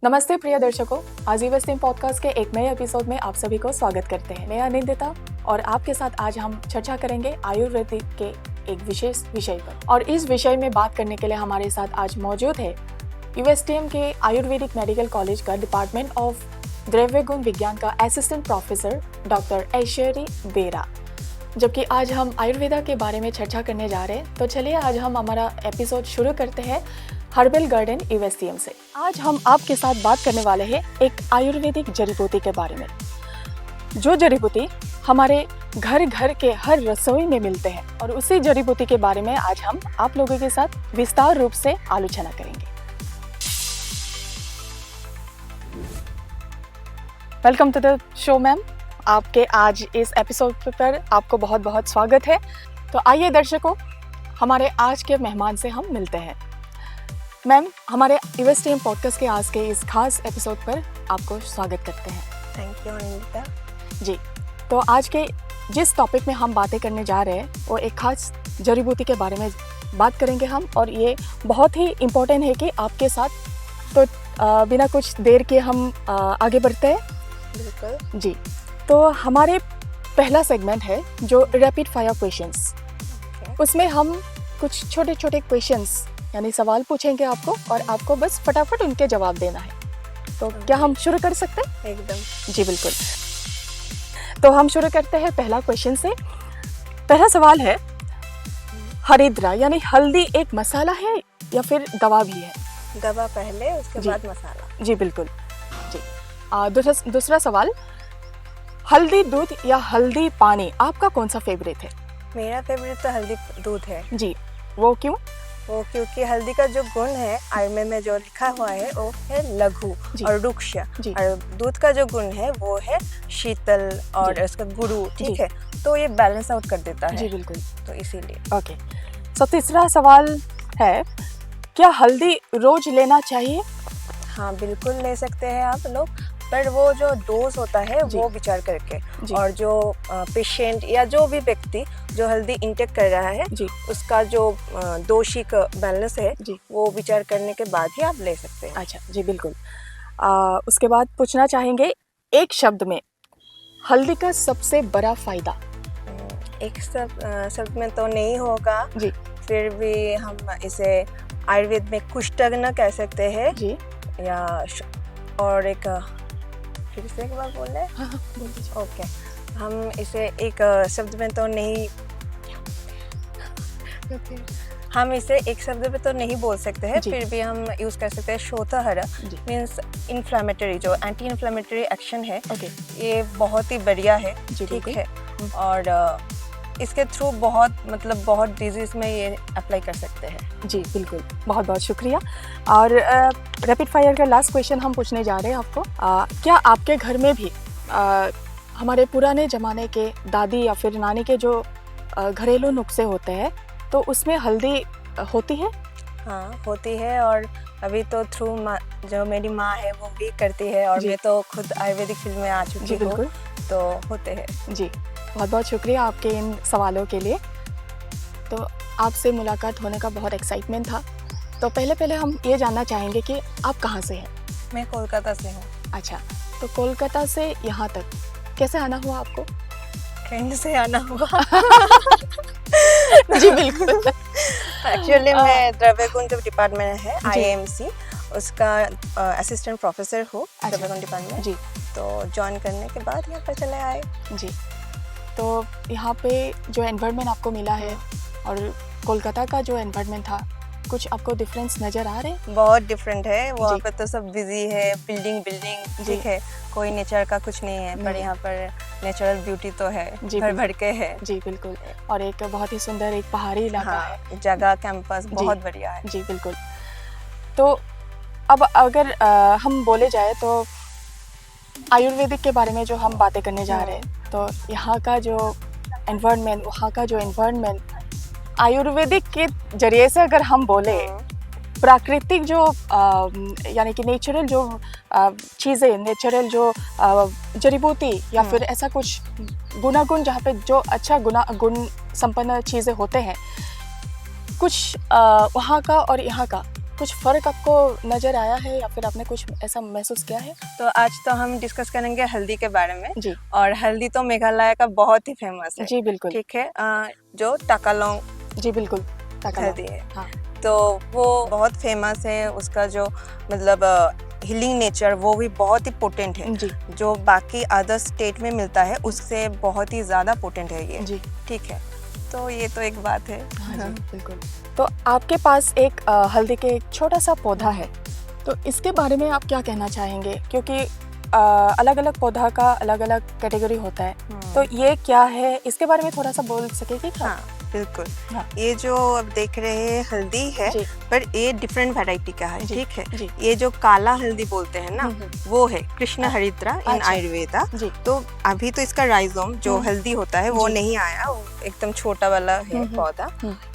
नमस्ते प्रिय दर्शकों, आज ईवेस्टीम पॉडकास्ट के एक नए एपिसोड में आप सभी को स्वागत करते हैं। मैं अनिंदिता और आपके साथ आज हम चर्चा करेंगे आयुर्वेदिक के एक विशेष विषय पर। और इस विषय में बात करने के लिए हमारे साथ आज मौजूद है ईवेस्टीम के आयुर्वेदिक मेडिकल कॉलेज का डिपार्टमेंट ऑफ द्रव्य गुण विज्ञान का असिस्टेंट प्रोफेसर डॉक्टर ऐश्वर्य बेरा। जबकि आज हम आयुर्वेदा के बारे में चर्चा करने जा रहे हैं, तो चलिए आज हम हमारा एपिसोड शुरू करते हैं हर्बल गार्डन ईवेस्टीम से। आज हम आपके साथ बात करने वाले हैं एक आयुर्वेदिक जड़ी बूटी के बारे में, जो जड़ी बूटी हमारे घर घर के हर रसोई में मिलते हैं। और उसी जड़ी बूटी के बारे में आज हम आप लोगों के साथ विस्तार रूप से आलोचना करेंगे। Welcome to the show ma'am. आपके आज इस एपिसोड पर आपको बहुत बहुत स्वागत है। तो आइए दर्शकों, हमारे आज के मेहमान से हम मिलते हैं। मैम, हमारे ईवेस्टीम पॉडकास्ट के आज के इस खास एपिसोड पर आपको स्वागत करते हैं। थैंक यू अनिता जी। तो आज के जिस टॉपिक में हम बातें करने जा रहे हैं वो एक खास जड़ी बूटी के बारे में बात करेंगे हम, और ये बहुत ही इम्पोर्टेंट है कि आपके साथ। तो बिना कुछ देर के हम आगे बढ़ते हैं। बिल्कुल जी। तो हमारे पहला सेगमेंट है जो रैपिड फायर क्वेश्चंस। उसमें हम कुछ छोटे छोटे क्वेश्चंस यानी सवाल पूछेंगे आपको, और आपको बस फटाफट उनके जवाब देना है। तो क्या हम शुरू कर सकते हैं? एकदम। जी बिल्कुल। तो हम शुरू करते हैं पहला क्वेश्चन से। पहला सवाल है, हरिद्रा यानी हल्दी एक मसाला है या फिर दवा भी है? दवा पहले, उसके बाद मसाला। जी बिल्कुल जी। दूसरा सवाल, हल्दी दूध या हल्दी पानी, आपका कौन सा फेवरेट है? मेरा फेवरेट तो हल्दी दूध है। जी, वो क्यों? वो क्योंकि हल्दी का जो गुण है, आयुर्वेद में जो लिखा हुआ है वो है लघु और रुक्ष, और दूध का जो गुण है वो है शीतल और उसका गुरु, ठीक है। तो ये बैलेंस आउट कर देता है। जी बिल्कुल। तो इसीलिए ओके। तो तीसरा सवाल है, क्या हल्दी रोज लेना चाहिए? हाँ, बिल्कुल ले सकते हैं आप लोग, पर वो जो डोज होता है वो विचार करके, और जो पेशेंट या जो भी व्यक्ति जो हल्दी इंटेक कर रहा है उसका जो दोषिक बैलेंस है वो विचार करने के बाद ही आप ले सकते हैं। अच्छा जी बिल्कुल। उसके बाद पूछना चाहेंगे, एक शब्द में हल्दी का सबसे बड़ा फायदा? एक शब्द में तो नहीं होगा जी, फिर भी हम इसे आयुर्वेद में कुष्ठग्न कह सकते हैं जी। या और एक फिर से एक बार बोल रहे? हाँ, बोल दीजिए। ओके, हम इसे एक शब्द में तो नहीं, हम इसे एक शब्द में तो नहीं बोल सकते हैं, फिर भी हम यूज कर सकते हैं शोथहर, मीन्स इन्फ्लेमेटरी, जो एंटी इन्फ्लेमेटरी एक्शन है। ये बहुत ही बढ़िया है, ठीक है। और इसके थ्रू बहुत डिजीज में ये अप्लाई कर सकते हैं। जी बिल्कुल, बहुत बहुत शुक्रिया। और रैपिड फायर का लास्ट क्वेश्चन हम पूछने जा रहे हैं आपको। क्या आपके घर में भी हमारे पुराने ज़माने के दादी या फिर नानी के जो घरेलू नुस्खे होते हैं, तो उसमें हल्दी होती है? हाँ, होती है। और अभी तो थ्रू जो मेरी माँ है वो भी करती है, और मैं तो खुद आयुर्वेदिक फील्ड में आ चुकी हूँ, तो होते हैं। जी, बहुत बहुत शुक्रिया आपके इन सवालों के लिए। तो आपसे मुलाकात होने का बहुत एक्साइटमेंट था। तो पहले हम ये जानना चाहेंगे कि आप कहाँ से हैं? मैं कोलकाता से हूँ। अच्छा, तो कोलकाता से यहाँ तक कैसे आना हुआ आपको? ट्रेन से आना हुआ। जी बिल्कुल। एक्चुअली मैं द्रव्य गुण जो डिपार्टमेंट है IAMC, उसका असिस्टेंट प्रोफेसर हूँ द्रव्य गुण डिपार्टमेंट जी। तो ज्वाइन करने के बाद यहाँ पर चले आए। जी। तो यहाँ पे जो एनवायरनमेंट आपको मिला है और कोलकाता का जो एनवायरनमेंट था, कुछ आपको डिफरेंस नज़र आ रहे हैं? बहुत डिफरेंट है। वहाँ पे तो सब बिजी है, बिल्डिंग ठीक है, कोई नेचर का कुछ नहीं है, पर यहाँ पर नेचुरल ब्यूटी तो है, भर भर के है। जी बिल्कुल। और एक बहुत ही सुंदर एक पहाड़ी इलाका है, जगह कैंपस बहुत बढ़िया है। जी बिल्कुल। तो अब अगर हम बोले जाए तो आयुर्वेदिक के बारे में जो हम बातें करने जा रहे हैं, तो यहाँ का जो एनवायरनमेंट, वहाँ का जो एनवायरनमेंट आयुर्वेदिक के जरिए से अगर हम बोले, प्राकृतिक जो यानी कि नेचुरल जो चीज़ें, नेचुरल जो जड़ी बूटी या फिर ऐसा कुछ गुणागुण, जहाँ पे जो अच्छा गुण संपन्न चीज़ें होते हैं, कुछ वहाँ का और यहाँ का कुछ फ़र्क आपको नज़र आया है या फिर आपने कुछ ऐसा महसूस किया है? तो आज तो हम डिस्कस करेंगे हल्दी के बारे में जी। और हल्दी तो मेघालय का बहुत ही फेमस है। जी बिल्कुल। ठीक है, जो टाकालोंग जी बिल्कुल, टाकालोंग हल्दी है। हाँ। तो वो बहुत फेमस है, उसका जो मतलब हीलिंग नेचर वो भी बहुत ही पोटेंट है। जी। जो बाकी अदर स्टेट में मिलता है उससे बहुत ही ज़्यादा पोटेंट है ये। जी। ठीक है, तो ये तो एक बात है। हाँ जी बिल्कुल। तो आपके पास एक हल्दी के एक छोटा सा पौधा है, तो इसके बारे में आप क्या कहना चाहेंगे? क्योंकि अलग अलग पौधा का अलग अलग कैटेगरी होता है, तो ये क्या है इसके बारे में थोड़ा सा बोल सकेंगे क्या? हाँ बिल्कुल। हाँ। ये जो अब देख रहे हैं हल्दी है, पर ये डिफरेंट वैरायटी का है। ठीक है, ये जो काला हल्दी बोलते हैं ना, वो है कृष्ण हरिद्रा इन आयुर्वेदा। तो अभी तो इसका राइजोम जो हल्दी होता है वो नहीं आया, वो एकदम छोटा वाला है पौधा।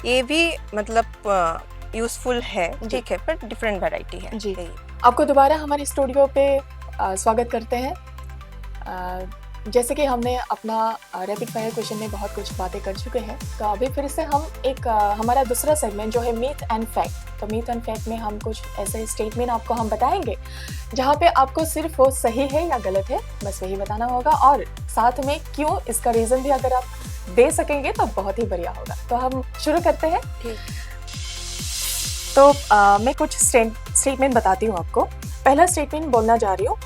ये भी मतलब यूजफुल है। ठीक है, पर डिफरेंट वैरायटी है। जी। आपको दोबारा हमारे स्टूडियो पे स्वागत करते हैं। जैसे कि हमने अपना रैपिड फायर क्वेश्चन में बहुत कुछ बातें कर चुके हैं, तो अभी फिर से हम एक हमारा दूसरा सेगमेंट जो है मीथ एंड फैक्ट, तो मीथ एंड फैक्ट में हम कुछ ऐसे स्टेटमेंट आपको हम बताएंगे जहाँ पे आपको सिर्फ वो सही है या गलत है बस वही बताना होगा, और साथ में क्यों इसका रीज़न भी अगर आप दे सकेंगे तो बहुत ही बढ़िया होगा। तो हम शुरू करते हैं। तो मैं कुछ स्टेटमेंट बताती हूँ आपको। पहला स्टेटमेंट बोलना जा रही हूँ,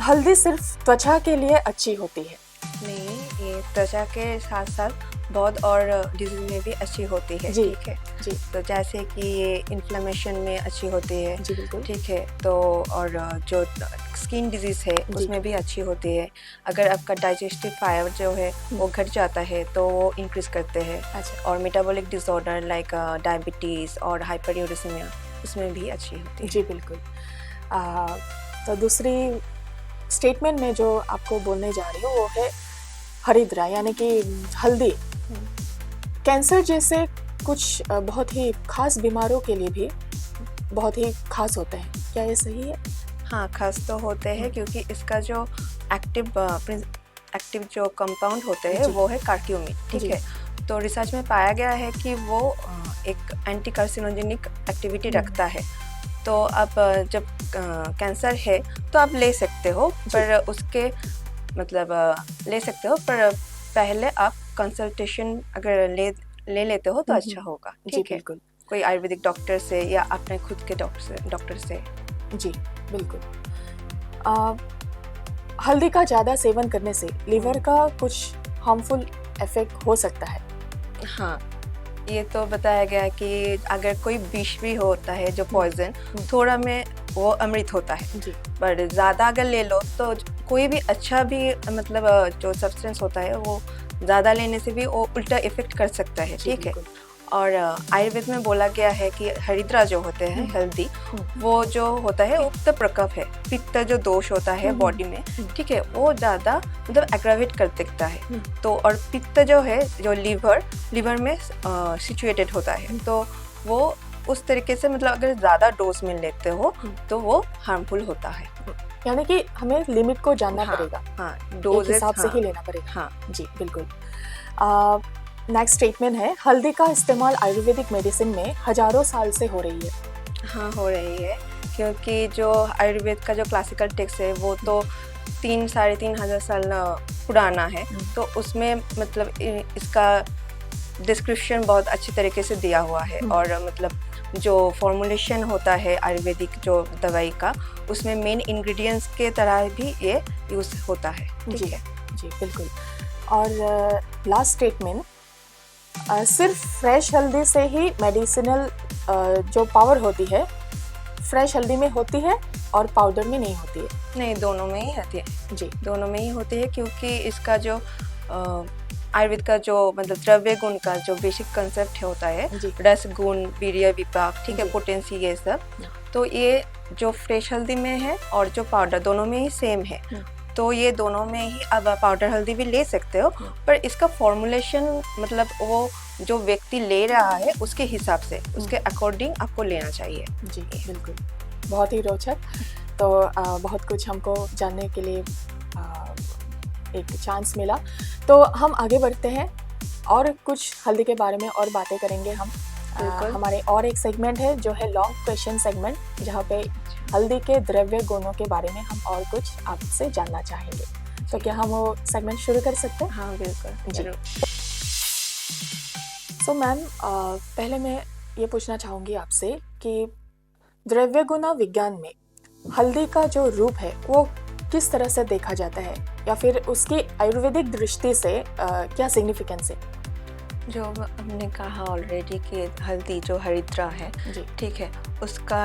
हल्दी सिर्फ त्वचा के लिए अच्छी होती है। नहीं, ये त्वचा के साथ साथ बहुत और डिजीज में भी अच्छी होती है। ठीक है जी। तो जैसे कि ये इन्फ्लेमेशन में अच्छी होती है। जी बिल्कुल। ठीक है, तो और जो स्किन डिजीज है उसमें भी अच्छी होती है। अगर आपका डाइजेस्टिव फाइबर जो है वो घट जाता है तो वो इंक्रीज करते हैं। अच्छा। और मेटाबॉलिक डिसऑर्डर लाइक डायबिटीज़ और हाइपरयूरेसिमिया उसमें भी अच्छी होती है। जी बिल्कुल। तो दूसरी स्टेटमेंट में जो आपको बोलने जा रही हूँ वो है हरिद्रा यानी कि हल्दी कैंसर जैसे कुछ बहुत ही खास बीमारों के लिए भी बहुत ही खास होते हैं, क्या ये सही है? हाँ, खास तो होते हैं क्योंकि इसका जो एक्टिव जो कंपाउंड होते हैं वो है कार्क्यूमिन। ठीक है, तो रिसर्च में पाया गया है कि वो एक एंटी कार्सिनोजेनिक एक्टिविटी रखता है। तो आप जब कैंसर है तो आप ले सकते हो, पर उसके मतलब ले सकते हो, पर पहले आप कंसल्टेशन अगर ले लेते हो तो अच्छा होगा। ठीक है, कोई आयुर्वेदिक डॉक्टर से या अपने खुद के डॉक्टर से। जी बिल्कुल। हल्दी का ज़्यादा सेवन करने से लिवर का कुछ हार्मफुल इफेक्ट हो सकता है। हाँ, ये तो बताया गया कि अगर कोई विष भी होता है जो पॉइजन, थोड़ा में वो अमृत होता है। पर ज़्यादा अगर ले लो तो कोई भी अच्छा भी मतलब जो सब्सटेंस होता है वो ज़्यादा लेने से भी वो उल्टा इफेक्ट कर सकता है। ठीक है, और आयुर्वेद में बोला गया है कि हरिद्रा जो होते हैं हल्दी, वो जो होता है उक्त प्रकोप है, पित्त जो दोष होता है बॉडी में, ठीक है, वो ज़्यादा मतलब एग्रावेट कर सकता है। तो और पित्त जो है जो लिवर में सिचुएटेड होता है, तो वो उस तरीके से मतलब अगर ज़्यादा डोज में लेते हो तो वो हार्मफुल होता है। यानी कि हमें लिमिट को जानना पड़ेगा। हाँ, डोज हिसाब से ही लेना पड़ेगा। हाँ जी बिल्कुल। नेक्स्ट स्टेटमेंट है हल्दी का इस्तेमाल आयुर्वेदिक मेडिसिन में हजारों साल से हो रही है। हाँ, हो रही है, क्योंकि जो आयुर्वेद का जो क्लासिकल टेक्स्ट है वो तो 3-3.5 साल पुराना है। तो उसमें मतलब इसका डिस्क्रिप्शन बहुत अच्छी तरीके से दिया हुआ है, और मतलब जो फॉर्मुलेशन होता है आयुर्वेदिक जो दवाई का, उसमें मेन इंग्रेडिएंट्स के तरह भी ये यूज़ होता है। ठीक है जी बिल्कुल। और लास्ट स्टेटमेंट, सिर्फ फ्रेश हल्दी से ही मेडिसिनल जो पावर होती है फ्रेश हल्दी में होती है और पाउडर में नहीं होती है? नहीं, दोनों में ही होती है। जी, दोनों में ही होती है, क्योंकि इसका जो आयुर्वेद का जो मतलब द्रव्य गुण का जो बेसिक कंसेप्ट होता है, रस गुण, वीर्य विपाक, ठीक है, पोटेंसी, ये सब, तो ये जो फ्रेश हल्दी में है और जो पाउडर दोनों में ही सेम है। तो ये दोनों में ही अब पाउडर हल्दी भी ले सकते हो, पर इसका फॉर्मुलेशन मतलब वो जो व्यक्ति ले रहा है उसके हिसाब से, उसके अकॉर्डिंग आपको लेना चाहिए। जी बिल्कुल, बहुत ही रोचक। तो बहुत कुछ हमको जानने के लिए एक चांस मिला। तो हम आगे बढ़ते हैं और कुछ हल्दी के बारे में और बातें करेंगे हम हमारे और एक सेगमेंट है जो है लॉन्ग क्वेश्चन सेगमेंट, जहाँ पे हल्दी के द्रव्य गुणों के बारे में हम और कुछ आपसे जानना चाहेंगे। तो क्या हम वो सेगमेंट शुरू कर सकते हैं? हाँ बिल्कुल जी। तो मैम पहले मैं ये पूछना चाहूँगी आपसे कि द्रव्य गुण विज्ञान में हल्दी का जो रूप है वो किस तरह से देखा जाता है, या फिर उसकी आयुर्वेदिक दृष्टि से क्या सिग्निफिकेंस है? जो हमने कहा ऑलरेडी कि हल्दी जो हरिद्रा है, ठीक है, उसका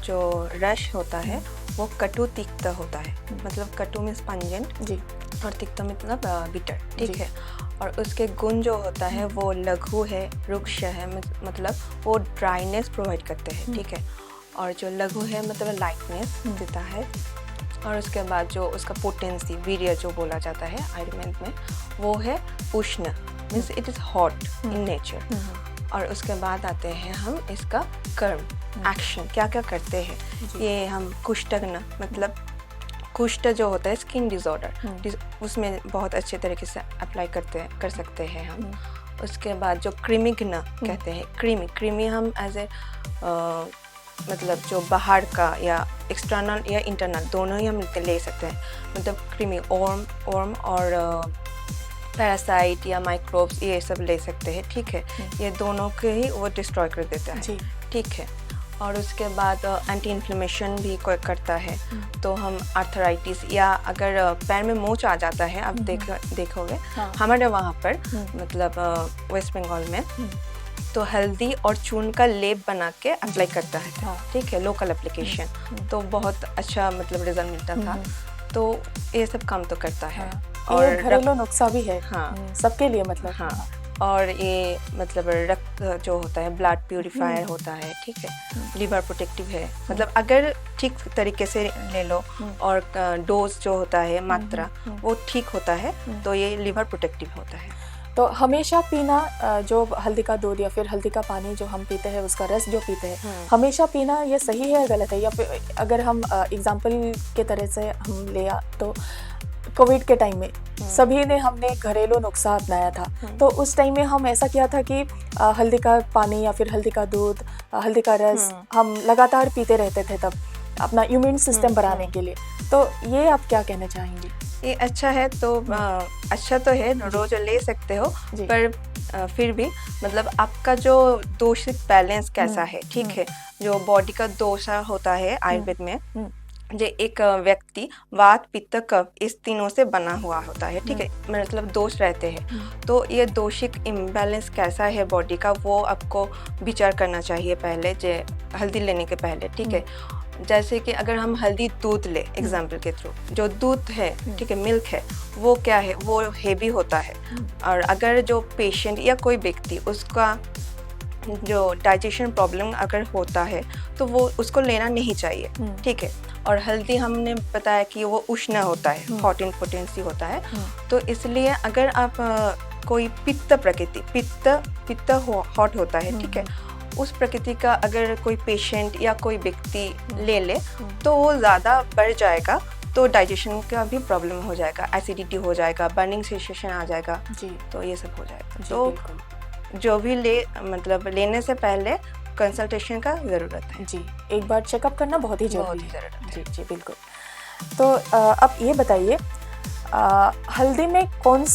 जो रस होता है वो कटु तिक्त होता है। मतलब कटु मीन्स पंजेंट जी, और तिक्त मतलब बिटर, ठीक है। और उसके गुण जो होता है वो लघु है, रुक्ष है, मतलब वो ड्राइनेस प्रोवाइड करते हैं, ठीक है। और जो लघु है मतलब लाइटनेस देता है। और उसके बाद जो उसका पोटेंसी, वीर्य जो बोला जाता है आयुर्वेद में, वो है उष्ण, means it is hot in nature. और उसके बाद आते हैं हम इसका कर्म, एक्शन, क्या क्या करते हैं। ये हम कुष्ठग्न, मतलब कुष्ठ जो होता है स्किन डिसऑर्डर, उसमें बहुत अच्छे तरीके से अप्लाई कर सकते हैं हम। उसके बाद जो कृमिघ्न कहते हैं, क्रीमी हम एज ए मतलब जो बाहर का या एक्सटर्नल या इंटरनल दोनों ही हम ले सकते हैं। मतलब क्रीमी ओर्म और पैरासाइट या माइक्रोब्स ये सब ले सकते हैं, ठीक है। ये दोनों के ही वो डिस्ट्रॉय कर देता है, ठीक है। और उसके बाद एंटी इन्फ्लेमेशन भी कोई करता है। तो हम आर्थराइटिस या अगर पैर में मोच आ जाता है, आप देखोगे हमारे वहाँ पर मतलब वेस्ट बंगाल में तो हल्दी और चून का लेप बना के अप्लाई करता है, ठीक है, लोकल एप्लीकेशन। तो बहुत अच्छा मतलब रिजल्ट मिलता था। तो ये सब काम तो करता है। और घरेलू नुस्खा भी है, हाँ, सबके लिए, मतलब हाँ। और ये मतलब रक्त जो होता है ब्लड प्यूरिफायर होता है, ठीक है, लिवर प्रोटेक्टिव है। मतलब अगर ठीक तरीके से ले लो और डोज जो होता है, मात्रा वो ठीक होता है, तो ये लिवर प्रोटेक्टिव होता है। तो हमेशा पीना जो हल्दी का दूध या फिर हल्दी का पानी जो हम पीते हैं, उसका रस जो पीते हैं, हमेशा पीना ये सही है या गलत है? या फिर अगर हम एग्जाम्पल के तरह से हम लिया तो कोविड के टाइम में सभी ने हमने घरेलू नुस्खा अपनाया था। तो उस टाइम में हम ऐसा किया था कि हल्दी का पानी या फिर हल्दी का दूध, हल्दी का रस हम लगातार पीते रहते थे तब अपना इम्यून सिस्टम बढ़ाने के लिए। तो ये आप क्या कहना चाहेंगे? ये अच्छा है, तो अच्छा तो है, रोज ले सकते हो, पर फिर भी मतलब आपका जो दोषिक बैलेंस कैसा है, ठीक है। जो बॉडी का दोषा होता है आयुर्वेद में, जो एक व्यक्ति वात पित्त कफ इस तीनों से बना हुआ होता है, ठीक है, मतलब दोष रहते हैं। तो ये दोषिक इम्बैलेंस कैसा है बॉडी का, वो आपको विचार करना चाहिए पहले, जो हल्दी लेने के पहले, ठीक है। जैसे कि अगर हम हल्दी दूध ले एग्जाम्पल के थ्रू, जो दूध है, ठीक है, मिल्क है, वो क्या है, वो हेवी होता है। और अगर जो पेशेंट या कोई व्यक्ति उसका जो डाइजेशन प्रॉब्लम अगर होता है तो वो उसको लेना नहीं चाहिए, ठीक है। और हल्दी हमने बताया कि वो उष्ण होता है, हॉट इन पोटेंसी होता है। तो इसलिए अगर आप कोई पित्त प्रकृति, पित्त हॉट होता है, ठीक है, उस प्रकृति का अगर कोई पेशेंट या कोई व्यक्ति ले तो वो ज़्यादा बढ़ जाएगा, तो डाइजेशन का भी प्रॉब्लम हो जाएगा, एसिडिटी हो जाएगा, बर्निंग सेंसेशन आ जाएगा जी। तो ये सब हो जाएगा। तो जो भी मतलब लेने से पहले कंसल्टेशन का ज़रूरत है जी। एक बार चेकअप करना बहुत ही ज़रूरी है जी जी बिल्कुल। तो अब ये बताइए, हल्दी में कौन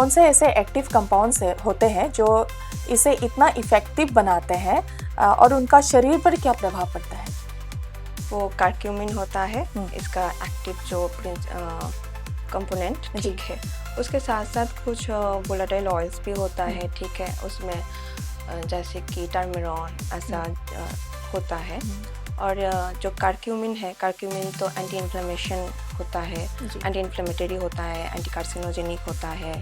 से ऐसे एक्टिव कंपाउंड्स होते हैं जो इसे इतना इफ़ेक्टिव बनाते हैं, और उनका शरीर पर क्या प्रभाव पड़ता है? वो कर्क्यूमिन होता है इसका एक्टिव जो कंपोनेंट, ठीक है। उसके साथ साथ कुछ वोलेटाइल ऑयल्स भी होता है, ठीक है, उसमें जैसे कि टर्मेरॉन ऐसा होता है। और जो कर्क्यूमिन है, कर्क्यूमिन तो एंटी इन्फ्लेमेशन होता है, एंटी इन्फ्लेमेटरी होता है, एंटी कार्सिनोजेनिक होता है,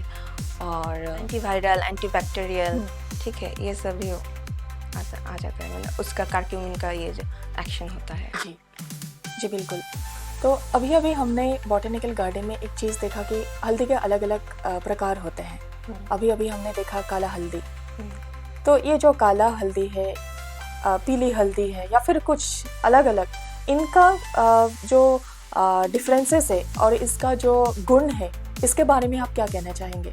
और एंटीवायरल, एंटीबैक्टीरियल, ठीक है, ये सब भी आ जाता है। मतलब उसका कर्क्यूमिन का ये जो एक्शन होता है जी जी बिल्कुल। तो अभी हमने बॉटनिकल गार्डन में एक चीज़ देखा कि हल्दी के अलग अलग प्रकार होते हैं। अभी हमने देखा काला हल्दी। तो ये जो काला हल्दी है, पीली हल्दी है, या फिर कुछ अलग अलग, इनका जो डिफरेंसेस है और इसका जो गुण है, इसके बारे में आप क्या कहना चाहेंगे?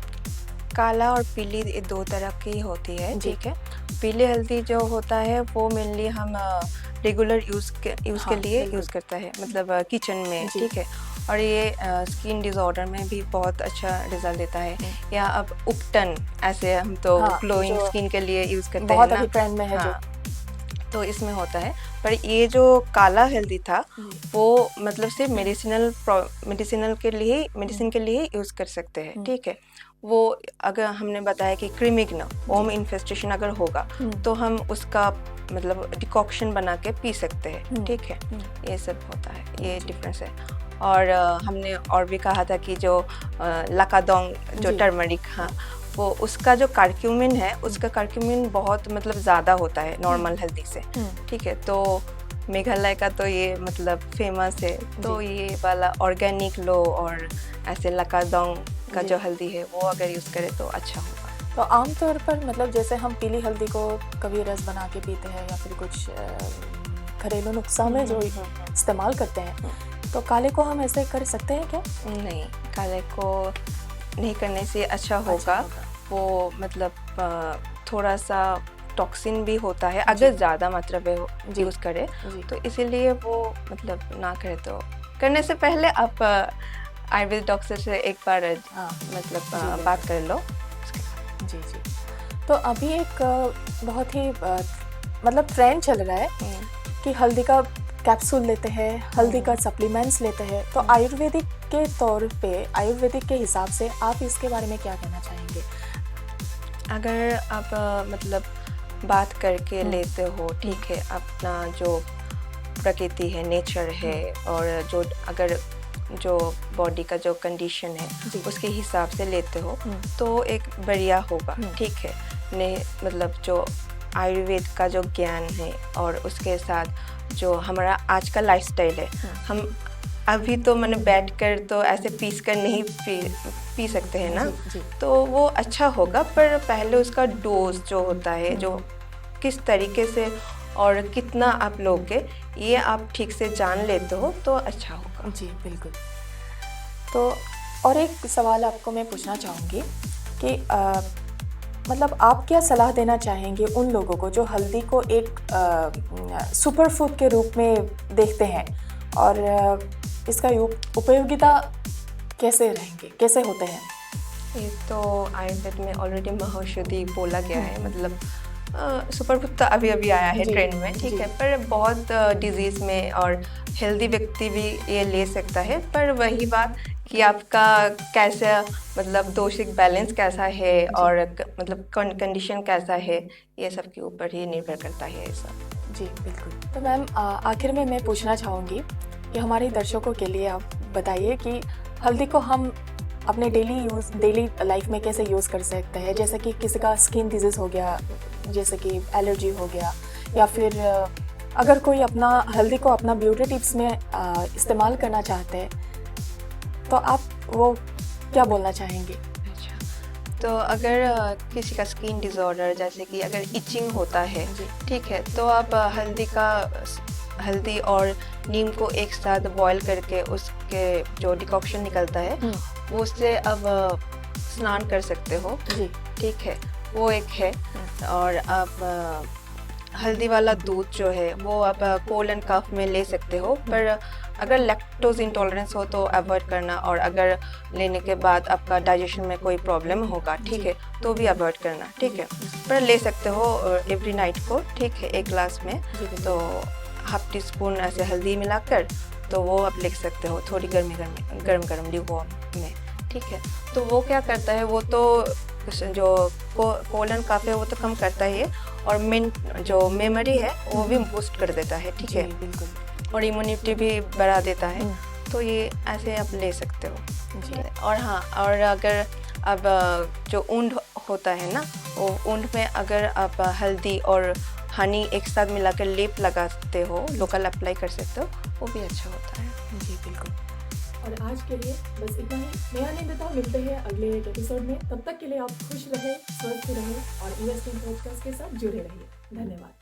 काला और पीली ये दो तरह की होती है, ठीक है। पीली हल्दी जो होता है वो मेनली हम रेगुलर यूज़ के लिए यूज़ करता है, मतलब किचन में, ठीक है। और ये स्किन डिज़ॉर्डर में भी बहुत अच्छा रिजल्ट देता है। या अब उपटन, ऐसे हम तो ग्लोइंग स्किन के लिए यूज़ करते हैं ना, बहुत अभी ट्रेंड में है जो, तो इसमें होता है। पर ये जो काला हल्दी था वो मतलब सिर्फ मेडिसिन के लिए यूज़ कर सकते हैं, ठीक है। वो अगर हमने बताया कि क्रीमिग्ना ओम इन्फेस्टेशन अगर होगा तो हम उसका मतलब डिकॉक्शन बना के पी सकते हैं, ठीक है। ये सब होता है, ये डिफरेंस है। और हमने और भी कहा था कि जो लाकाडोंग जो टर्मरिक, हाँ, वो उसका जो कार्क्यूमिन है, उसका कार्क्यूमिन बहुत मतलब ज़्यादा होता है नॉर्मल हल्दी से, ठीक है। तो मेघालय का तो ये मतलब फेमस है, तो ये वाला ऑर्गेनिक लो और ऐसे लाकाडोंग का जो हल्दी है वो अगर यूज़ करें तो अच्छा होगा। तो आमतौर पर मतलब जैसे हम पीली हल्दी को कभी रस बना के पीते हैं या फिर कुछ घरेलू नुस्खा में जो इस्तेमाल करते हैं, तो काले को हम ऐसे कर सकते हैं क्या? नहीं, काले को नहीं करने से अच्छा होगा। वो मतलब थोड़ा सा टॉक्सिन भी होता है अगर ज़्यादा मात्रा में यूज़ करे, तो इसीलिए वो मतलब ना करे। तो करने से पहले आप आयुर्वेद डॉक्टर से एक बार मतलब बात कर लो। जी। तो अभी एक बहुत ही मतलब ट्रेंड चल रहा है कि हल्दी का कैप्सूल लेते हैं, हल्दी का सप्लीमेंट्स लेते हैं। तो आयुर्वेदिक के तौर पे, आयुर्वेदिक के हिसाब से आप इसके बारे में क्या कहना चाहेंगे? अगर आप मतलब बात करके लेते हो, ठीक है, अपना जो प्रकृति है, नेचर है, और जो अगर जो बॉडी का जो कंडीशन है उसके हिसाब से लेते हो तो एक बढ़िया होगा, ठीक है। नहीं मतलब जो आयुर्वेद का जो ज्ञान है और उसके साथ जो हमारा आज का लाइफस्टाइल है, हम अभी तो मैंने बैठकर तो ऐसे पीस कर नहीं पी सकते हैं ना, तो वो अच्छा होगा। पर पहले उसका डोज जो होता है, जो किस तरीके से और कितना आप लोगे, ये आप ठीक से जान लेते हो तो अच्छा होगा। जी बिल्कुल। तो और एक सवाल आपको मैं पूछना चाहूँगी कि मतलब आप क्या सलाह देना चाहेंगे उन लोगों को जो हल्दी को एक सुपर फूड के रूप में देखते हैं, और इसका उपयोगिता कैसे होते हैं? ये तो आयुर्वेद में ऑलरेडी महौषधि बोला गया है, मतलब सुपर फूड तो अभी आया है ट्रेंड में, ठीक है। पर बहुत डिजीज़ में और हेल्दी व्यक्ति भी ये ले सकता है। पर वही बात कि आपका कैसा मतलब दोषिक बैलेंस कैसा है और मतलब कंडीशन कैसा है, ये सब के ऊपर ही निर्भर करता है ये सब। जी बिल्कुल। तो मैम आखिर में मैं पूछना चाहूँगी कि हमारे दर्शकों के लिए आप बताइए कि हल्दी को हम अपने डेली लाइफ में कैसे यूज़ कर सकते हैं। जैसे कि किसी का स्किन डिजीज़ हो गया, जैसे कि एलर्जी हो गया, या फिर अगर कोई अपना हल्दी को अपना ब्यूटी टिप्स में इस्तेमाल करना चाहते हैं, तो आप वो क्या बोलना चाहेंगे? अच्छा, तो अगर किसी का स्किन डिज़ॉर्डर, जैसे कि अगर इचिंग होता है, ठीक है, तो आप हल्दी और नीम को एक साथ बॉईल करके उसके जो डिकॉक्शन निकलता है वो उससे अब स्नान कर सकते हो, ठीक है, वो एक है। और आप हल्दी वाला दूध जो है वो आप कोल्ड एंड कफ में ले सकते हो, पर अगर लैक्टोज इंटॉलरेंस हो तो अवॉइड करना, और अगर लेने के बाद आपका डाइजेशन में कोई प्रॉब्लम होगा, ठीक है, तो भी अवॉइड करना, ठीक है। पर ले सकते हो एवरी नाइट को, ठीक है, एक ग्लास में तो हाफ टी स्पून ऐसे हल्दी मिलाकर, तो वो आप लिख सकते हो थोड़ी गर्म ल्यूकवार्म में, ठीक है। तो वो क्या करता है, वो तो जो कोल्ड एंड कफ है वो तो कम करता ही है, और जो मेमोरी है वो भी बूस्ट कर देता है, ठीक है, बिल्कुल, और इम्यूनिटी भी बढ़ा देता है। तो ये ऐसे आप ले सकते हो। और हाँ, और अगर अब जो ऊंड होता है ना, वो ऊंड में अगर आप हल्दी और हनी एक साथ मिलाकर लेप लगाते हो, लोकल अप्लाई कर सकते हो, वो भी अच्छा होता है। जी बिल्कुल। और आज के लिए बस इतना ही। नया निंदिता मिलते हैं अगले एक एपिसोड में। तब तक के लिए आप खुश रहें, स्वस्थ रहें और EST पॉडकास्ट के साथ जुड़े रहिए। धन्यवाद।